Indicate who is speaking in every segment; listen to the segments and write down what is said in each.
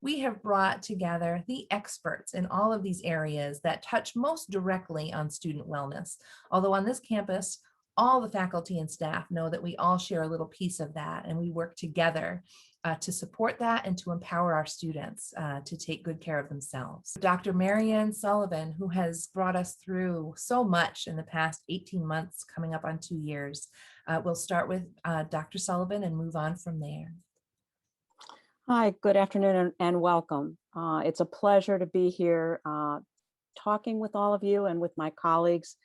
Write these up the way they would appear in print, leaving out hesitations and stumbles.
Speaker 1: we have brought together the experts in all of these areas that touch most directly on student wellness. Although on this campus, all the faculty and staff know that we all share a little piece of that, and we work together to support that and to empower our students to take good care of themselves. Dr. Marianne Sullivan, who has brought us through so much in the past 18 months, coming up on 2 years, we'll start with Dr. Sullivan and move on from there.
Speaker 2: Hi, good afternoon and welcome. It's a pleasure to be here talking with all of you and with my colleagues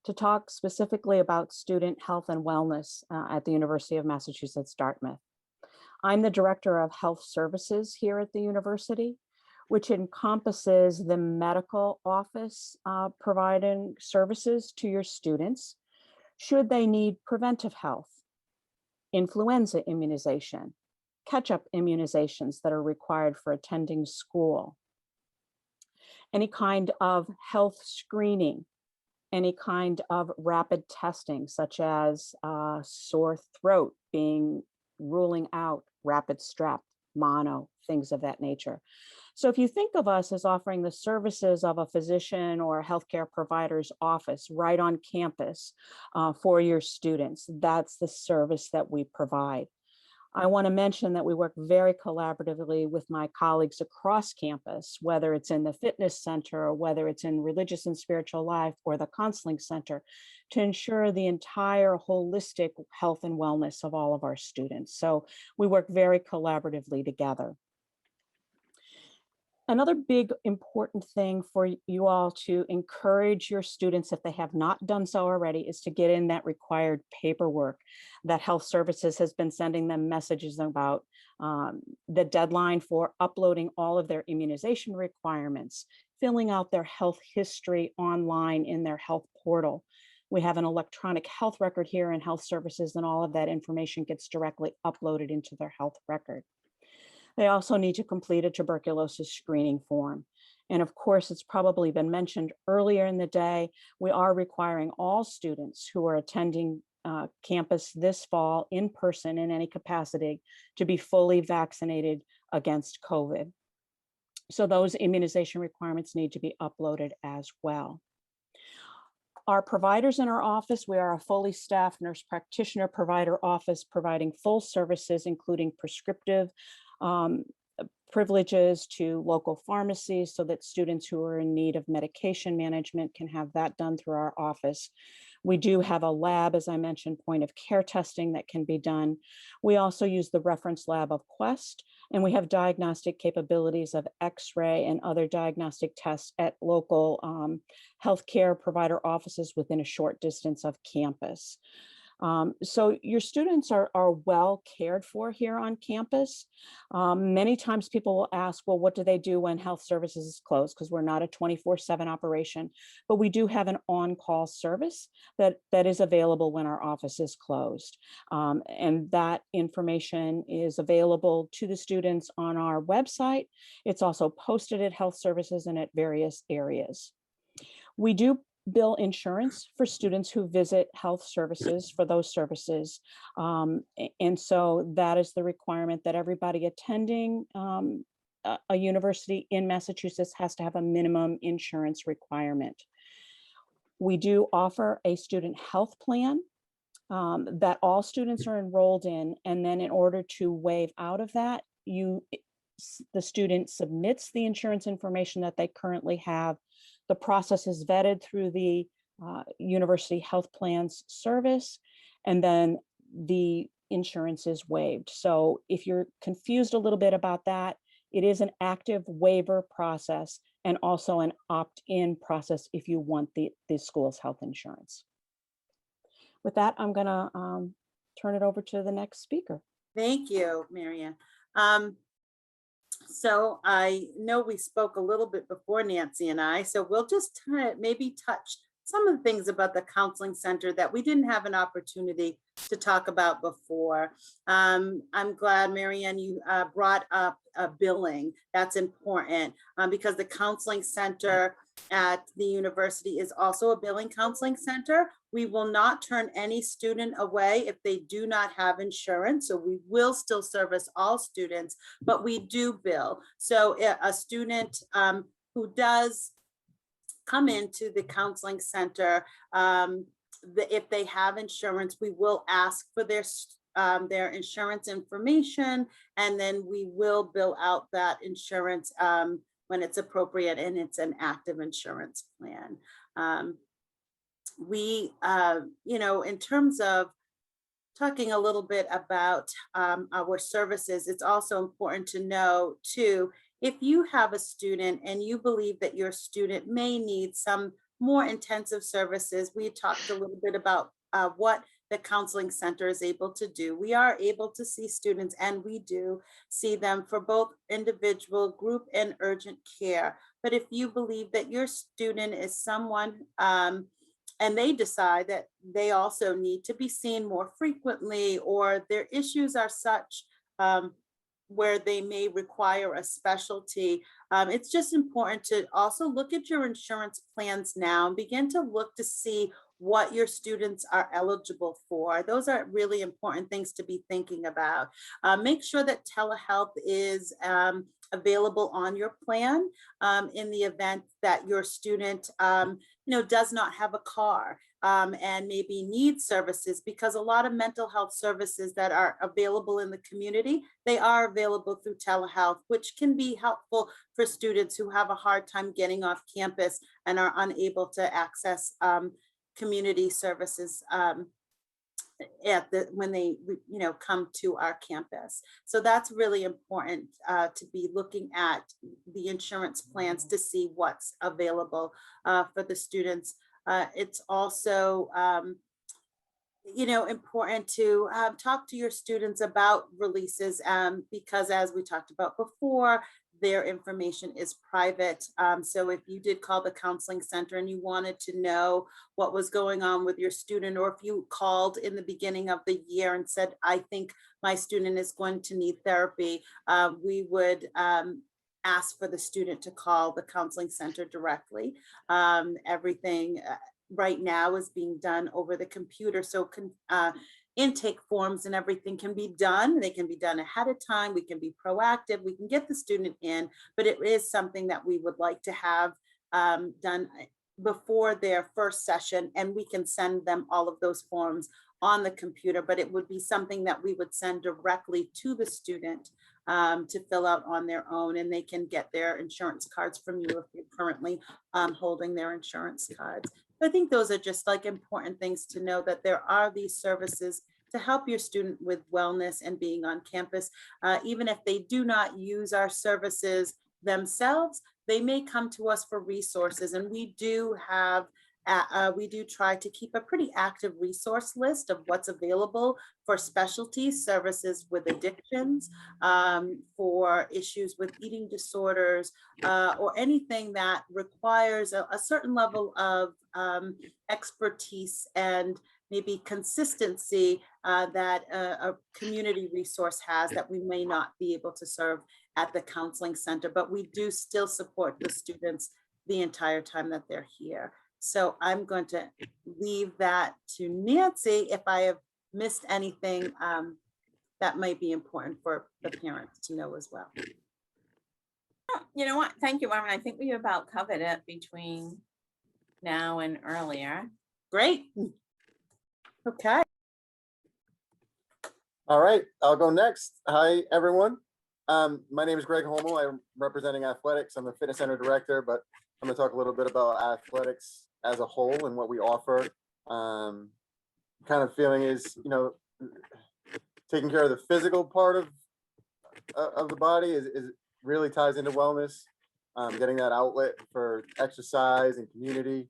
Speaker 2: to talk specifically about student health and wellness at the University of Massachusetts, Dartmouth. I'm the Director of Health Services here at the university, which encompasses the medical office providing services to your students should they need preventive health, influenza immunization, catch-up immunizations that are required for attending school, any kind of health screening, any kind of rapid testing, such as sore throat ruling out rapid strep, mono, things of that nature. So if you think of us as offering the services of a physician or a healthcare provider's office right on campus for your students, that's the service that we provide. I want to mention that we work very collaboratively with my colleagues across campus, whether it's in the fitness center or whether it's in religious and spiritual life or the counseling center, to ensure the entire holistic health and wellness of all of our students. So we work very collaboratively together. Another big important thing for you all to encourage your students, if they have not done so already, is to get in that required paperwork that Health Services has been sending them messages about. The deadline for uploading all of their immunization requirements, filling out their health history online in their health portal. We have an electronic health record here in Health Services, and all of that information gets directly uploaded into their health record. They also need to complete a tuberculosis screening form. And of course, it's probably been mentioned earlier in the day, we are requiring all students who are attending campus this fall in person in any capacity to be fully vaccinated against COVID. So those immunization requirements need to be uploaded as well. Our providers in our office, we are a fully staffed nurse practitioner provider office providing full services, including prescriptive privileges to local pharmacies so that students who are in need of medication management can have that done through our office. We do have a lab, as I mentioned, point of care testing that can be done. We also use the reference lab of Quest, and we have diagnostic capabilities of X-ray and other diagnostic tests at local healthcare provider offices within a short distance of campus. So your students are well cared for here on campus. Many times people will ask, well, what do they do when Health Services is closed? Because we're not a 24/7 operation, but we do have an on-call service that is available when our office is closed. And that information is available to the students on our website. It's also posted at Health Services and at various areas. We do bill insurance for students who visit Health Services for those services. And so that is the requirement that everybody attending a university in Massachusetts has to have a minimum insurance requirement. We do offer a student health plan that all students are enrolled in. And then in order to waive out of that, the student submits the insurance information that they currently have. The process is vetted through the University Health Plans service, and then the insurance is waived. So if you're confused a little bit about that, it is an active waiver process and also an opt-in process if you want the school's health insurance. With that, I'm gonna turn it over to the next speaker.
Speaker 3: Thank you, Marianne. So I know we spoke a little bit before, Nancy and I, so we'll just maybe touch some of the things about the counseling center that we didn't have an opportunity to talk about before. I'm glad, Marianne, you brought up billing. That's important because the counseling center at the university is also a billing counseling center. We will not turn any student away if they do not have insurance. So we will still service all students, but we do bill. So a student who does come into the counseling center, if they have insurance, we will ask for their insurance information, and then we will bill out that insurance when it's appropriate and it's an active insurance plan. In terms of talking a little bit about our services, it's also important to know too, if you have a student and you believe that your student may need some more intensive services, we talked a little bit about what the counseling center is able to do. We are able to see students, and we do see them for both individual, group, and urgent care. But if you believe that your student is someone and they decide that they also need to be seen more frequently, or their issues are such where they may require a specialty, it's just important to also look at your insurance plans now and begin to look to see what your students are eligible for. Those are really important things to be thinking about. Make sure that telehealth is available on your plan in the event that your student does not have a car and maybe needs services, because a lot of mental health services that are available in the community, they are available through telehealth, which can be helpful for students who have a hard time getting off campus and are unable to access community services when they come to our campus. So that's really important to be looking at the insurance plans to see what's available for the students. It's also important to talk to your students about releases because, as we talked about before, their information is private. So if you did call the counseling center and you wanted to know what was going on with your student, or if you called in the beginning of the year and said, I think my student is going to need therapy, we would ask for the student to call the counseling center directly. Everything right now is being done over the computer. So intake forms and everything can be done. They can be done ahead of time. We can be proactive. We can get the student in, but it is something that we would like to have done before their first session, and we can send them all of those forms on the computer, but it would be something that we would send directly to the student to fill out on their own, and they can get their insurance cards from you if you're currently holding their insurance cards. I think those are just like important things to know, that there are these services to help your student with wellness and being on campus. Even if they do not use our services themselves, they may come to us for resources, and we do try to keep a pretty active resource list of what's available for specialty services with addictions, for issues with eating disorders, or anything that requires a certain level of expertise and maybe consistency that a community resource has that we may not be able to serve at the counseling center, but we do still support the students the entire time that they're here. So I'm going to leave that to Nancy if I have missed anything that might be important for the parents to know as well.
Speaker 4: You know what? Thank you, Marvin. I think we about covered it between now and earlier.
Speaker 3: Great. Okay.
Speaker 5: All right, I'll go next. Hi, everyone. My name is Greg Holmer. I'm representing athletics. I'm the fitness center director, but I'm going to talk a little bit about athletics as a whole and what we offer. Kind of feeling is, taking care of the physical part of the body is really ties into wellness. Getting that outlet for exercise and community.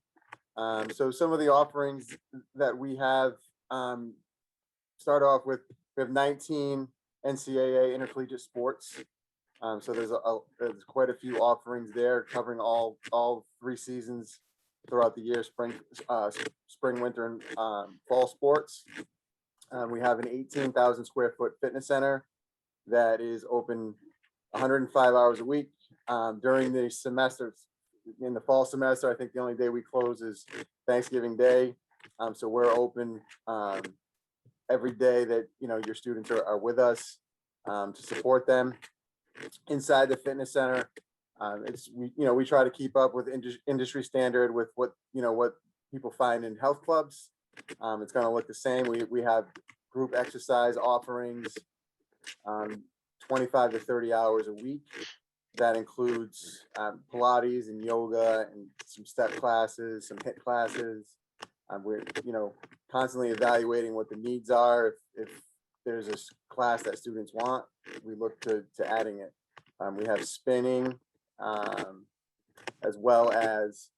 Speaker 5: So some of the offerings that we have start off with, we have 19 Ncaa intercollegiate sports. So there's quite a few offerings there covering all 3 seasons throughout the year, spring, winter, and fall sports. We have an 18,000 square foot fitness center that is open 105 hours a week. During the semester, in the fall semester, I think the only day we close is Thanksgiving Day. So we're open every day that, you know, your students are with us to support them. Inside the fitness center, we try to keep up with industry standard with what people find in health clubs. It's going to look the same. We have group exercise offerings, 25 to 30 hours a week. That includes Pilates and yoga and some step classes, some HIIT classes. We're constantly evaluating what the needs are. If there's a class that students want, we look to adding it. We have spinning, as well as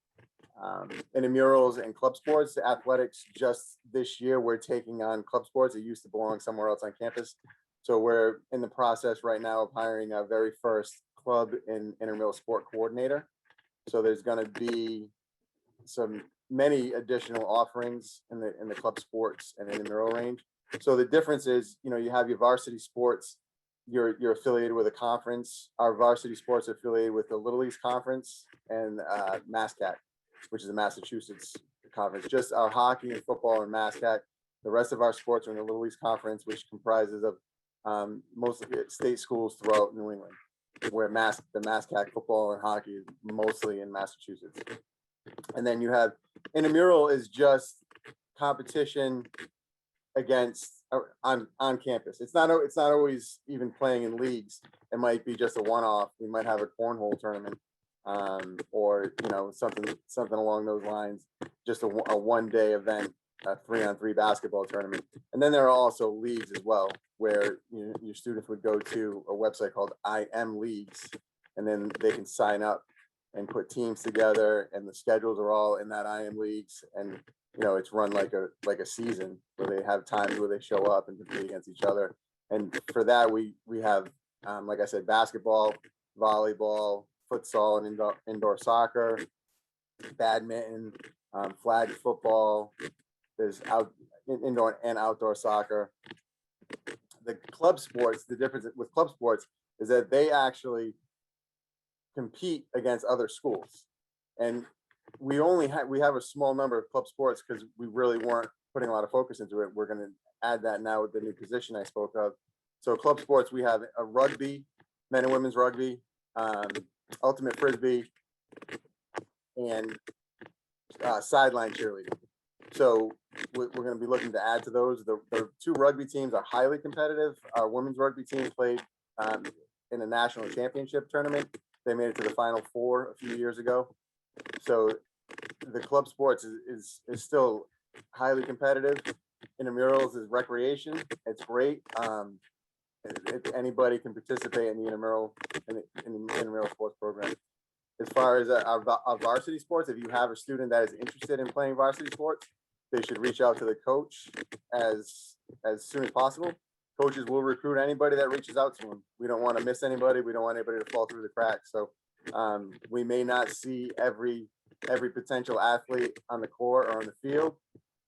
Speaker 5: intramurals and club sports. Athletics, just this year, we're taking on club sports. It used to belong somewhere else on campus. So we're in the process right now of hiring our very first club and intramural sport coordinator. So there's going to be many additional offerings in the club sports and intramural range. So the difference is, you have your varsity sports, you're affiliated with a conference. Our varsity sports are affiliated with the Little East Conference and MassCAC, which is a Massachusetts conference. Just our hockey and football and MassCAC. The rest of our sports are in the Little East Conference, which comprises of most of the state schools throughout New England, where the MassCAC football and hockey is mostly in Massachusetts. And then you have intramural is just competition against on campus. It's not always even playing in leagues. It might be just a one-off. We might have a cornhole tournament, or something along those lines. Just a one-day event, a 3-on-3 basketball tournament. And then there are also leagues as well, where your students would go to a website called IM Leagues, and then they can sign up and put teams together, and the schedules are all in that IM Leagues, and it's run like a season where they have times where they show up and compete against each other. And for that, we have, like I said, basketball, volleyball, futsal, and indoor soccer, badminton, flag football. There's indoor and outdoor soccer. The club sports, the difference with club sports is that they actually compete against other schools, and we have a small number of club sports because we really weren't putting a lot of focus into it. We're going to add that now with the new position I spoke of. So club sports, we have a rugby, men and women's rugby, ultimate frisbee, and sideline cheerleading. So we're going to be looking to add to those. The two rugby teams are highly competitive. Our women's rugby team played in a national championship tournament. They made it to the Final Four a few years ago. So the club sports is still highly competitive. Intramurals is recreation. It's great. Anybody can participate in the intramural sports program. As far as our varsity sports, if you have a student that is interested in playing varsity sports, they should reach out to the coach as soon as possible. Coaches will recruit anybody that reaches out to them. We don't want to miss anybody. We don't want anybody to fall through the cracks. So we may not see every potential athlete on the court or on the field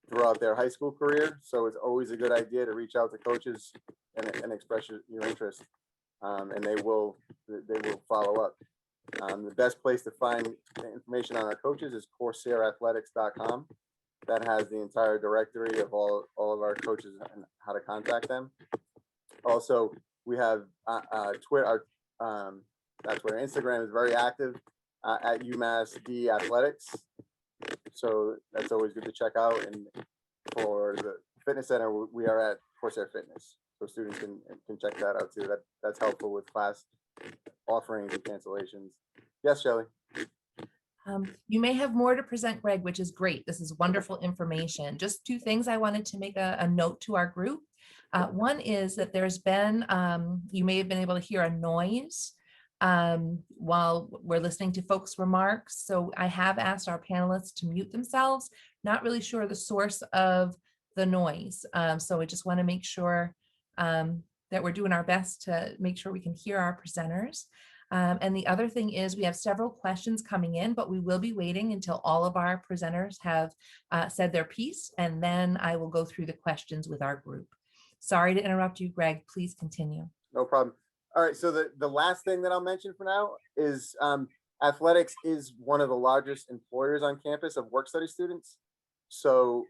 Speaker 5: throughout their high school career. So it's always a good idea to reach out to coaches and express your interest, and they will follow up. The best place to find information on our coaches is CorsairAthletics.com. That has the entire directory of all of our coaches and how to contact them. Also, we have Twitter. That's where Instagram is very active at UMass D Athletics. So that's always good to check out. And for the fitness center, we are at Corsair Fitness. So students can check that out too. That's helpful with class offerings and cancellations. Yes, Shelley.
Speaker 1: You may have more to present, Greg, which is great. This is wonderful information. Just two things I wanted to make a note to our group. One is that there's been, you may have been able to hear a noise while we're listening to folks' remarks. So I have asked our panelists to mute themselves, not really sure the source of the noise. So we just want to make sure that we're doing our best to make sure we can hear our presenters. And the other thing is we have several questions coming in, but we will be waiting until all of our presenters have said their piece, and then I will go through the questions with our group. Sorry to interrupt you, Greg. Please continue.
Speaker 5: No problem. All right, so the last thing that I'll mention for now is athletics is one of the largest employers on campus of work study students. So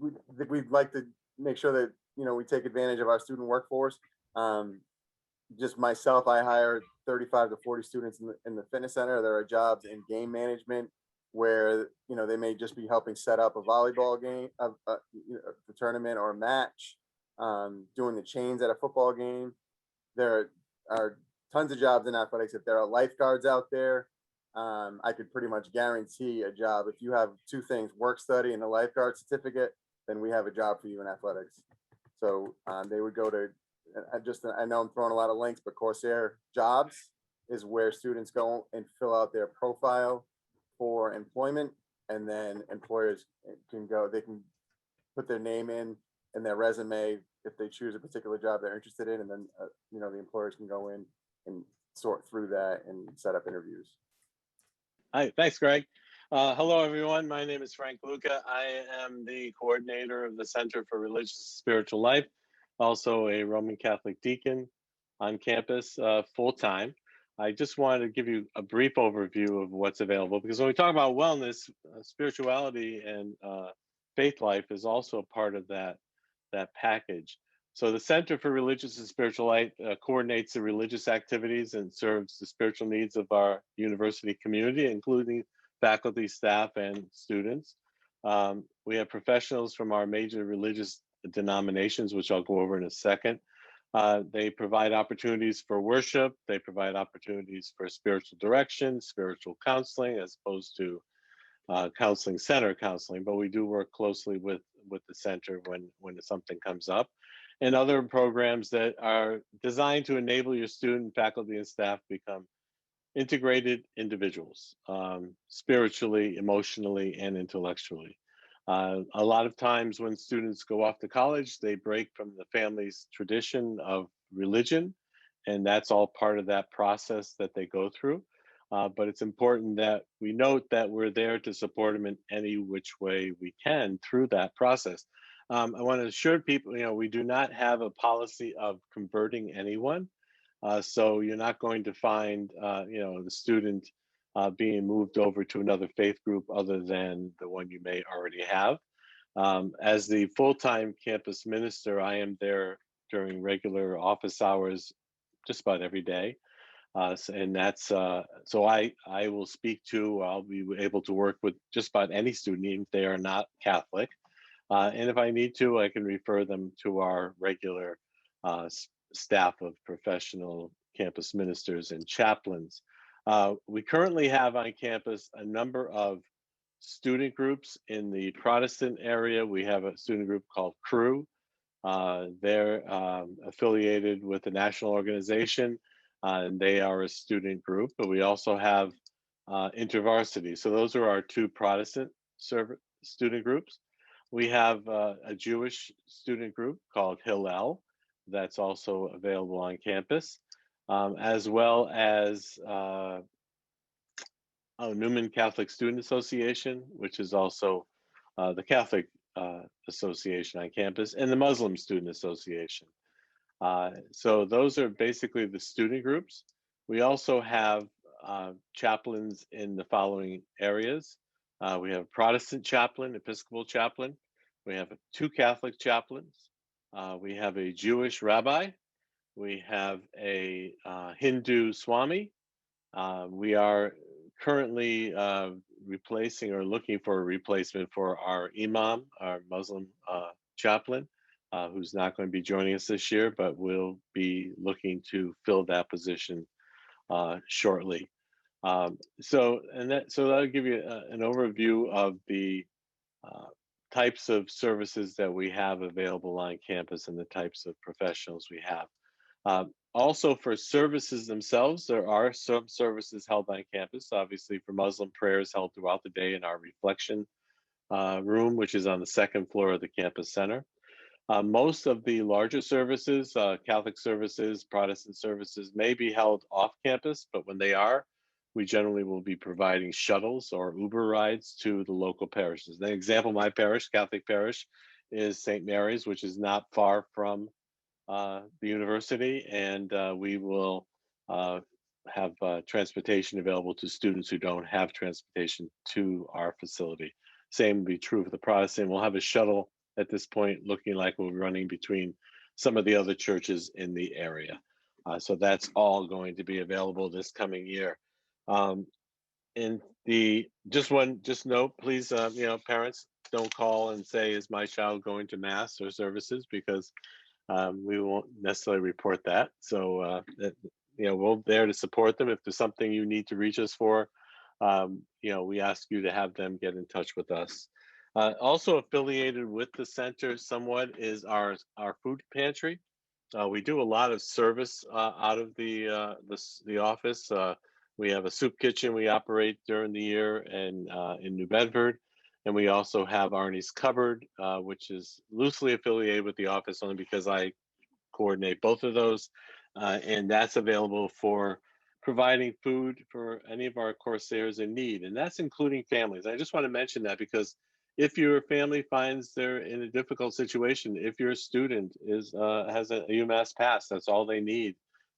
Speaker 5: we'd like to make sure that, you know, we take advantage of our student workforce. Just myself, I hire 35 to 40 students in the fitness center. There are jobs in game management where, you know, they may just be helping set up a volleyball game, a tournament or a match, doing the chains at a football game. There are tons of jobs in athletics. If there are lifeguards out there, I could pretty much guarantee a job. If you have two things, work study and a lifeguard certificate, then we have a job for you in athletics. So they would go to, I know I'm throwing a lot of links, but Corsair Jobs is where students go and fill out their profile for employment, and then employers can go, they can put their name in and their resume if they choose a particular job they're interested in, and then you know, the employers can go in and sort through that and set up interviews.
Speaker 6: Hi, thanks, Greg. Hello, everyone. My name is Frank Luca. I am the coordinator of the Center for Religious and Spiritual Life, also a Roman Catholic deacon on campus full-time. I just wanted to give you a brief overview of what's available, because when we talk about wellness, spirituality and faith life is also a part of that package. So the Center for Religious and Spiritual Life coordinates the religious activities and serves the spiritual needs of our university community, including faculty, staff, and students. We have professionals from our major religious denominations, which I'll go over in a second. They provide opportunities for worship. They provide opportunities for spiritual direction, spiritual counseling, as opposed to counseling center counseling, but we do work closely with the center when something comes up, and other programs that are designed to enable your student, faculty, and staff become integrated individuals, spiritually, emotionally, and intellectually. A lot of times when students go off to college, they break from the family's tradition of religion, and that's all part of that process that they go through. But it's important that we note that we're there to support them in any which way we can through that process. I want to assure people, you know, we do not have a policy of converting anyone. So you're not going to find, you know, the student being moved over to another faith group other than the one you may already have. As the full-time campus minister, I am there during regular office hours just about every day. And that's, so I will speak to, I'll be able to work with just about any student, even if they are not Catholic. And if I need to, I can refer them to our regular staff of professional campus ministers and chaplains. We currently have on campus a number of student groups. In the Protestant area, we have a student group called Crew. They're affiliated with a national organization, and they are a student group, but we also have InterVarsity. So those are our two Protestant student groups. We have a Jewish student group called Hillel that's also available on campus, as well as Newman Catholic Student Association, which is also the Catholic Association on campus, and the Muslim Student Association. So those are basically the student groups. We also have chaplains in the following areas. We have Protestant chaplain, Episcopal chaplain. We have two Catholic chaplains. We have a Jewish rabbi. We have a Hindu Swami. We are currently replacing or looking for a replacement for our imam, our Muslim chaplain, who's not going to be joining us this year, but we'll be looking to fill that position shortly. So that'll give you an overview of the types of services that we have available on campus and the types of professionals we have. Also, for services themselves, there are some services held on campus. Obviously, for Muslim prayers held throughout the day in our reflection room, which is on the second floor of the campus center. Most of the larger services, Catholic services, Protestant services, may be held off campus, but when they are, we generally will be providing shuttles or Uber rides to the local parishes. The example, my parish, Catholic parish, is St. Mary's, which is not far from the university, and we will have transportation available to students who don't have transportation to our facility. Same will be true for the Protestant. We'll have a shuttle at this point, looking like we'll be running between some of the other churches in the area. So that's all going to be available this coming year. And just note, please, parents, don't call and say, is my child going to mass or services? Because we won't necessarily report that. So, we're there to support them. If there's something you need to reach us for, we ask you to have them get in touch with us. Also affiliated with the center somewhat is our food pantry. We do a lot of service out of the office. We have a soup kitchen we operate during the year and in New Bedford. And we also have Arnie's Cupboard, which is loosely affiliated with the office only because I coordinate both of those. And that's available for providing food for any of our Corsairs in need. And that's including families. I just want to mention that because if your family finds they're in a difficult situation, if your student has a UMass pass, that's all they need,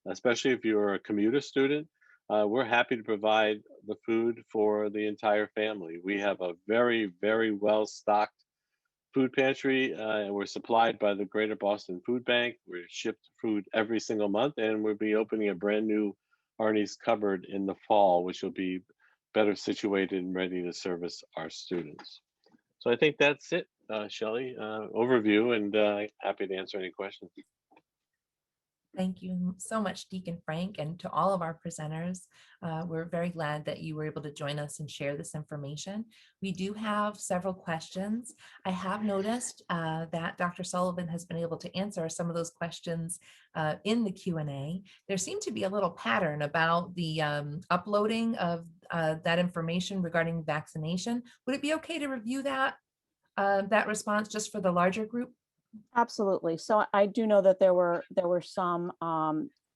Speaker 6: especially if you're a commuter student. We're happy to provide the food for the entire family. We have a very, very well-stocked food pantry, and we're supplied by the Greater Boston Food Bank. We're shipped food every single month, and we'll be opening a brand new Arnie's Cupboard in the fall, which will be better situated and ready to service our students. So I think that's it, Shelley, overview, and happy to answer any questions.
Speaker 1: Thank you so much, Deacon Frank, and to all of our presenters. We're very glad that you were able to join us and share this information. We do have several questions. I have noticed that Dr. Sullivan has been able to answer some of those questions in the Q&A. There seemed to be a little pattern about the uploading of that information regarding vaccination. Would it be okay to review that response just for the larger group?
Speaker 2: Absolutely. So I do know that there were some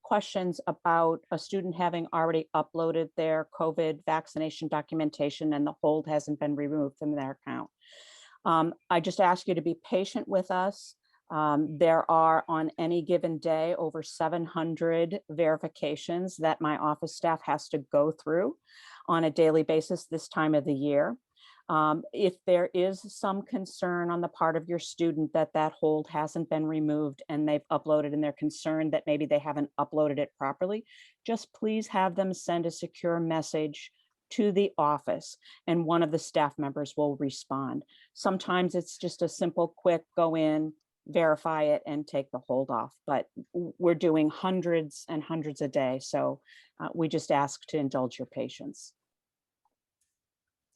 Speaker 2: questions about a student having already uploaded their COVID vaccination documentation and the hold hasn't been removed from their account. I just ask you to be patient with us. There are on any given day over 700 verifications that my office staff has to go through on a daily basis this time of the year. If there is some concern on the part of your student that hold hasn't been removed and they've uploaded and they're concerned that maybe they haven't uploaded it properly, just please have them send a secure message to the office and one of the staff members will respond. Sometimes it's just a simple, quick go in, verify it and take the hold off, but we're doing hundreds and hundreds a day. So we just ask to indulge your patience.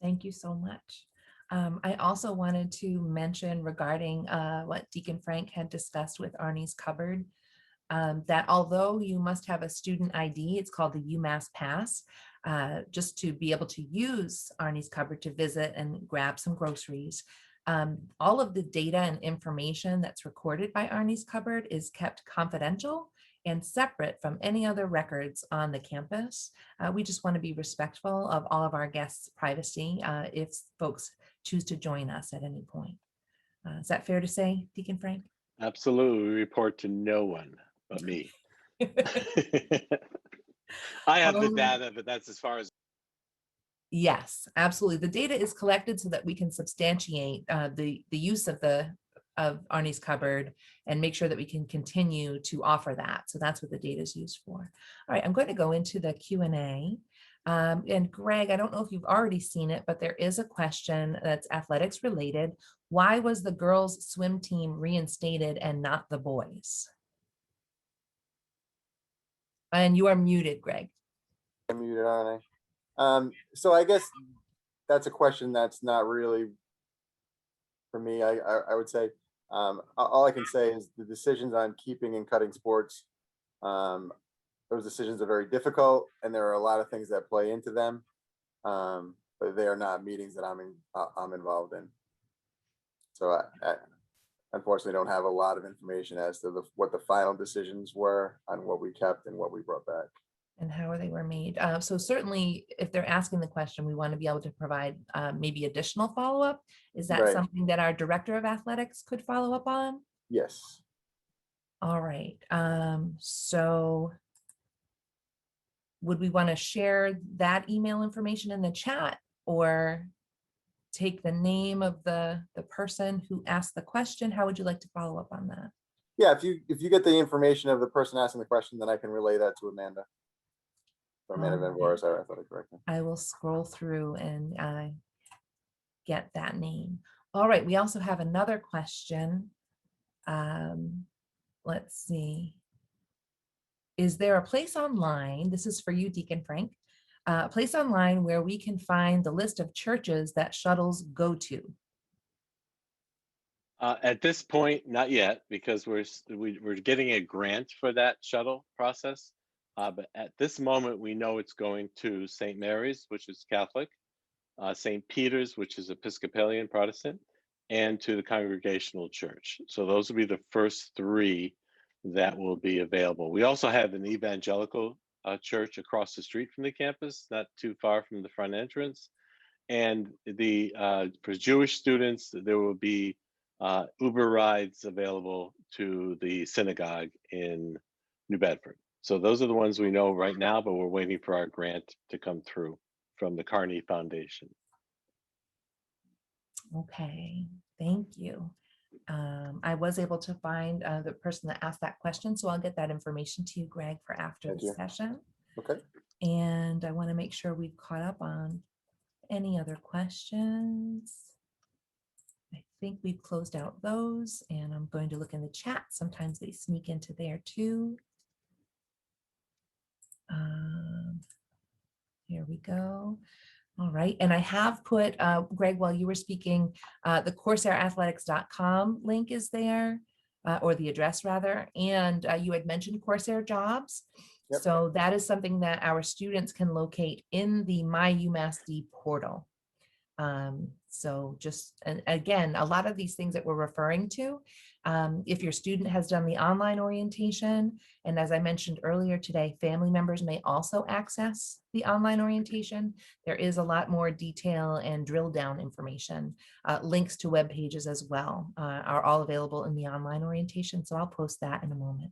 Speaker 1: Thank you so much. I also wanted to mention regarding what Deacon Frank had discussed with Arnie's Cupboard, that although you must have a student ID, it's called the UMass Pass, just to be able to use Arnie's Cupboard to visit and grab some groceries. All of the data and information that's recorded by Arnie's Cupboard is kept confidential and separate from any other records on the campus. We just want to be respectful of all of our guests' privacy if folks choose to join us at any point. Is that fair to say, Deacon Frank?
Speaker 6: Absolutely. We report to no one but me. I have the data, but that's as far as.
Speaker 1: Yes, absolutely. The data is collected so that we can substantiate the use of Arnie's Cupboard and make sure that we can continue to offer that. So that's what the data is used for. All right, I'm going to go into the Q&A. And Greg, I don't know if you've already seen it, but there is a question that's athletics related. Why was the girls' swim team reinstated and not the boys? And you are muted, Greg.
Speaker 5: I'm muted, aren't I? So I guess that's a question that's not really for me. I would say all I can say is the decisions on keeping and cutting sports, those decisions are very difficult and there are a lot of things that play into them, but they are not meetings that I'm involved in. So unfortunately don't have a lot of information as to what the final decisions were on what we kept and what we brought back.
Speaker 1: And how they were made. So certainly, if they're asking the question, we want to be able to provide maybe additional follow-up. Is that
Speaker 5: Right.
Speaker 1: something that our director of athletics could follow up on?
Speaker 5: Yes.
Speaker 1: All right. So would we want to share that email information in the chat, or take the name of the person who asked the question? How would you like to follow up on that?
Speaker 5: Yeah, if you get the information of the person asking the question, then I can relay that to Amanda. So Amanda Van Voorhis, our athletic director.
Speaker 1: I will scroll through and get that name. All right, we also have another question. Let's see. Is there a place online, this is for you, Deacon Frank, a place online where we can find the list of churches that shuttles go to?
Speaker 6: At this point, not yet, because we're getting a grant for that shuttle process. But at this moment, we know it's going to St. Mary's, which is Catholic, St. Peter's, which is Episcopalian Protestant, and to the Congregational Church. So those will be the first three that will be available. We also have an evangelical church across the street from the campus, not too far from the front entrance. And for Jewish students, there will be Uber rides available to the synagogue in New Bedford. So those are the ones we know right now, but we're waiting for our grant to come through from the Carney Foundation.
Speaker 1: Okay, thank you. I was able to find the person that asked that question, so I'll get that information to you, Greg, for after
Speaker 5: Thank
Speaker 1: the
Speaker 5: you.
Speaker 1: session.
Speaker 5: Okay.
Speaker 1: And I want to make sure we've caught up on any other questions. I think we've closed out those, and I'm going to look in the chat. Sometimes they sneak into there too. Here we go. All right, and I have put, Greg, while you were speaking, the CorsairAthletics.com link is there, or the address rather, and you had mentioned Corsair Jobs.
Speaker 5: Yep.
Speaker 1: So that is something that our students can locate in the My UMass D portal. So just, and again, a lot of these things that we're referring to, if your student has done the online orientation, and as I mentioned earlier today, family members may also access the online orientation. There is a lot more detail and drill down information. Links to web pages as well are all available in the online orientation. So I'll post that in a moment.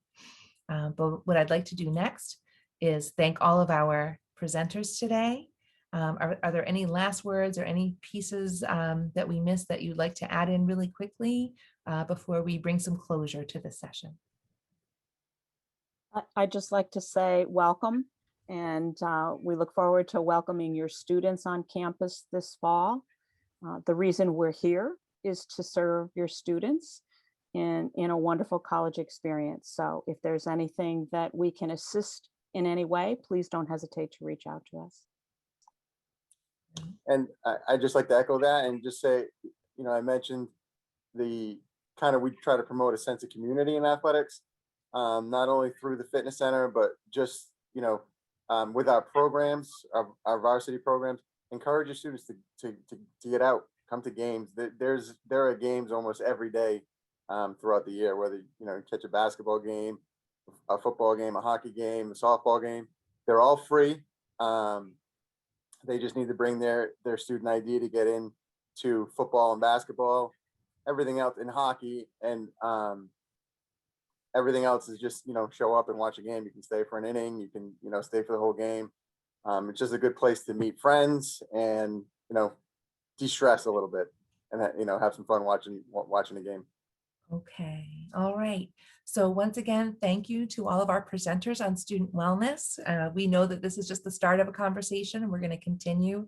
Speaker 1: But what I'd like to do next is thank all of our presenters today. Are there any last words or any pieces that we missed that you'd like to add in really quickly before we bring some closure to this session?
Speaker 2: I'd just like to say welcome, and we look forward to welcoming your students on campus this fall. The reason we're here is to serve your students in a wonderful college experience. So if there's anything that we can assist in any way, please don't hesitate to reach out to us.
Speaker 5: And I'd just like to echo that and just say, you know, I mentioned the kind of, we try to promote a sense of community in athletics, not only through the fitness center, but just, you know, with our programs, our varsity programs, encourage your students to get out, come to games. There are games almost every day throughout the year, whether, you know, catch a basketball game, a football game, a hockey game, a softball game. They're all free. They just need to bring their student ID to get in to football and basketball. Everything else in hockey and everything else is just, you know, show up and watch a game. You can stay for an inning. You can, you know, stay for the whole game. It's just a good place to meet friends and, you know, de-stress a little bit and, you know, have some fun watching a game.
Speaker 1: Okay, all right. So once again, thank you to all of our presenters on student wellness. We know that this is just the start of a conversation, and we're going to continue